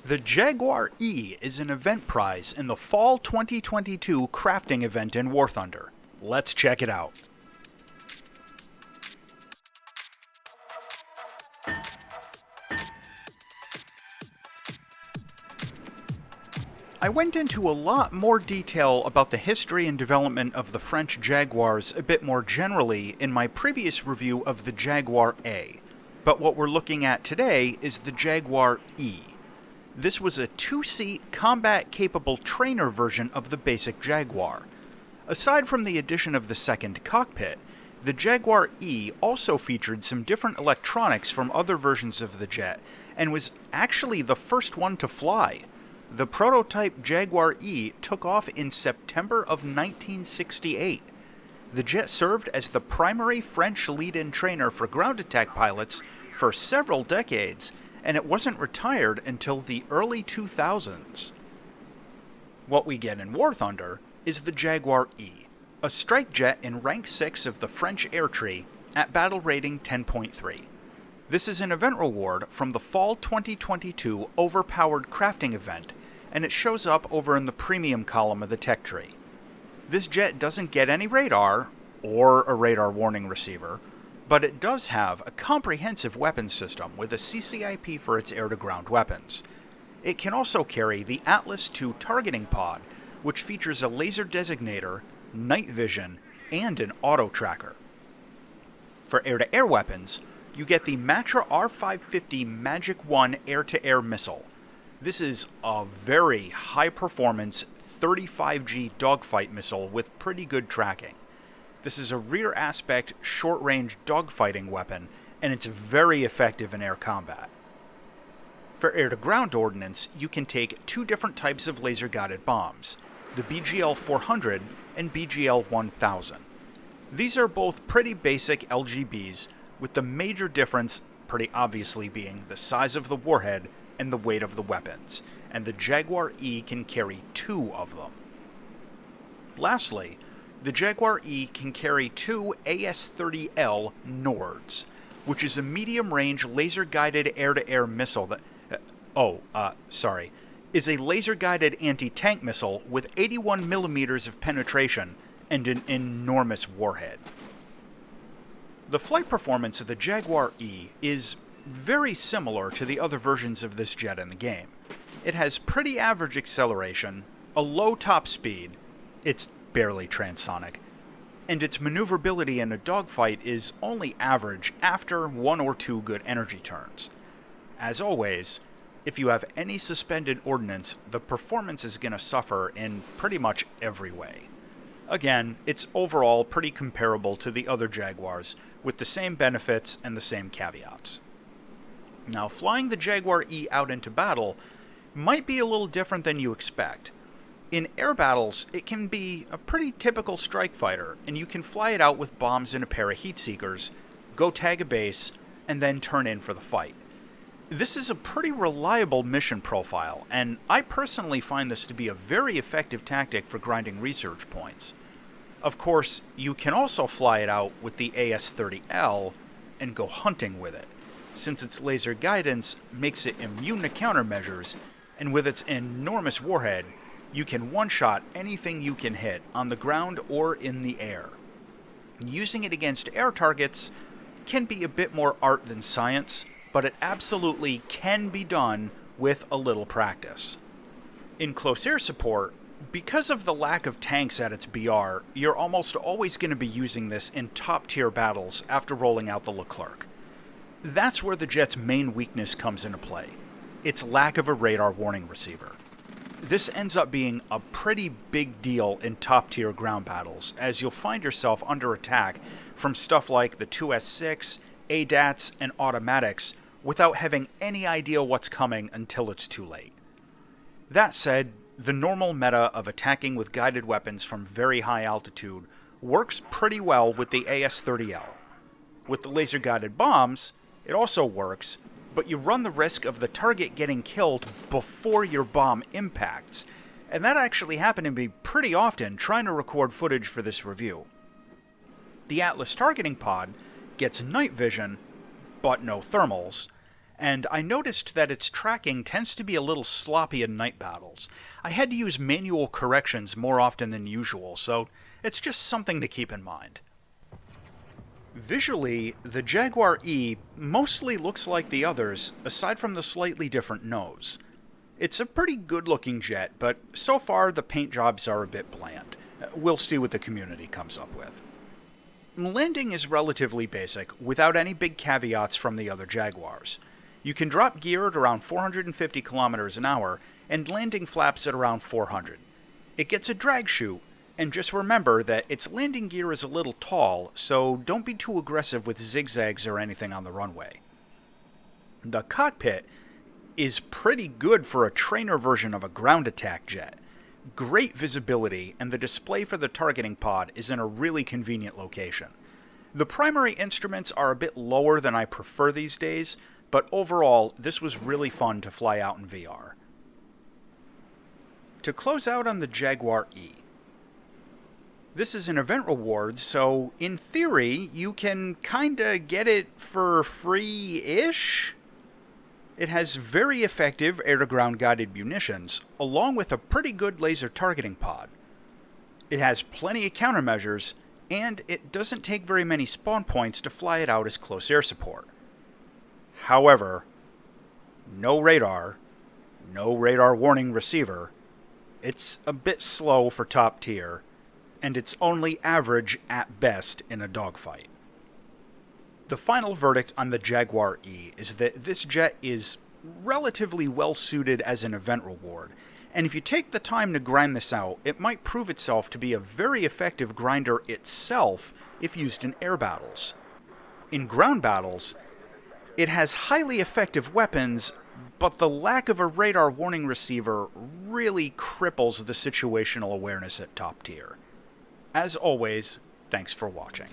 The Jaguar E is an event prize in the Fall 2022 crafting event in War Thunder. Let's check it out. I went into a lot more detail about the history and development of the French Jaguars a bit more generally in my previous review of the Jaguar A, but what we're looking at today is the Jaguar E. This was a two-seat, combat-capable trainer version of the basic Jaguar. Aside from the addition of the second cockpit, the Jaguar E also featured some different electronics from other versions of the jet, and was actually the first one to fly. The prototype Jaguar E took off in September of 1968. The jet served as the primary French lead-in trainer for ground attack pilots for several decades, and it wasn't retired until the early 2000s. What we get in War Thunder is the Jaguar E, a strike jet in rank 6 of the French air tree at battle rating 10.3. This is an event reward from the Fall 2022 Overpowered Crafting event, and it shows up over in the premium column of the tech tree. This jet doesn't get any radar, or a radar warning receiver, but it does have a comprehensive weapons system with a CCIP for its air-to-ground weapons. It can also carry the Atlas II targeting pod, which features a laser designator, night vision, and an auto tracker. For air-to-air weapons, you get the Matra R550 Magic 1 air-to-air missile. This is a very high-performance 35G dogfight missile with pretty good tracking. This is a rear aspect, short-range dogfighting weapon, and it's very effective in air combat. For air-to-ground ordnance, you can take two different types of laser-guided bombs, the BGL-400 and BGL-1000. These are both pretty basic LGBs, with the major difference pretty obviously being the size of the warhead and the weight of the weapons, and the Jaguar E can carry two of them. Lastly, the Jaguar E can carry two AS-30L Nords, which is a medium-range laser-guided air-to-air missile that... is a laser-guided anti-tank missile with 81 millimeters of penetration and an enormous warhead. The flight performance of the Jaguar E is very similar to the other versions of this jet in the game. It has pretty average acceleration, a low top speed, it's barely transonic, and its maneuverability in a dogfight is only average after one or two good energy turns. As always, if you have any suspended ordnance, the performance is going to suffer in pretty much every way. Again, it's overall pretty comparable to the other Jaguars, with the same benefits and the same caveats. Now, flying the Jaguar E out into battle might be a little different than you expect. In air battles, it can be a pretty typical strike fighter, and you can fly it out with bombs and a pair of heat seekers, go tag a base, and then turn in for the fight. This is a pretty reliable mission profile, and I personally find this to be a very effective tactic for grinding research points. Of course, you can also fly it out with the AS-30L and go hunting with it, since its laser guidance makes it immune to countermeasures, and with its enormous warhead, you can one-shot anything you can hit on the ground or in the air. Using it against air targets can be a bit more art than science, but it absolutely can be done with a little practice. In close air support, because of the lack of tanks at its BR, you're almost always going to be using this in top-tier battles after rolling out the Leclerc. That's where the jet's main weakness comes into play, its lack of a radar warning receiver. This ends up being a pretty big deal in top-tier ground battles, as you'll find yourself under attack from stuff like the 2S6, ADATs, and automatics without having any idea what's coming until it's too late. That said, the normal meta of attacking with guided weapons from very high altitude works pretty well with the AS-30L. With the laser-guided bombs, it also works, but you run the risk of the target getting killed before your bomb impacts, and that actually happened to me pretty often trying to record footage for this review. The Atlas targeting pod gets night vision, but no thermals, and I noticed that its tracking tends to be a little sloppy in night battles. I had to use manual corrections more often than usual, so it's just something to keep in mind. Visually, the Jaguar E mostly looks like the others, aside from the slightly different nose. It's a pretty good-looking jet, but so far the paint jobs are a bit bland. We'll see what the community comes up with. Landing is relatively basic, without any big caveats from the other Jaguars. You can drop gear at around 450 kilometers an hour, and landing flaps at around 400. It gets a drag chute, and just remember that its landing gear is a little tall, so don't be too aggressive with zigzags or anything on the runway. The cockpit is pretty good for a trainer version of a ground attack jet. Great visibility, and the display for the targeting pod is in a really convenient location. The primary instruments are a bit lower than I prefer these days, but overall, this was really fun to fly out in VR. To close out on the Jaguar E. This is an event reward, so in theory, you can kinda get it for free-ish? It has very effective air-to-ground guided munitions, along with a pretty good laser targeting pod. It has plenty of countermeasures, and it doesn't take very many spawn points to fly it out as close air support. However, no radar warning receiver, it's a bit slow for top tier, and it's only average at best in a dogfight. The final verdict on the Jaguar E is that this jet is relatively well suited as an event reward, and if you take the time to grind this out, it might prove itself to be a very effective grinder itself if used in air battles. In ground battles, it has highly effective weapons, but the lack of a radar warning receiver really cripples the situational awareness at top tier. As always, thanks for watching.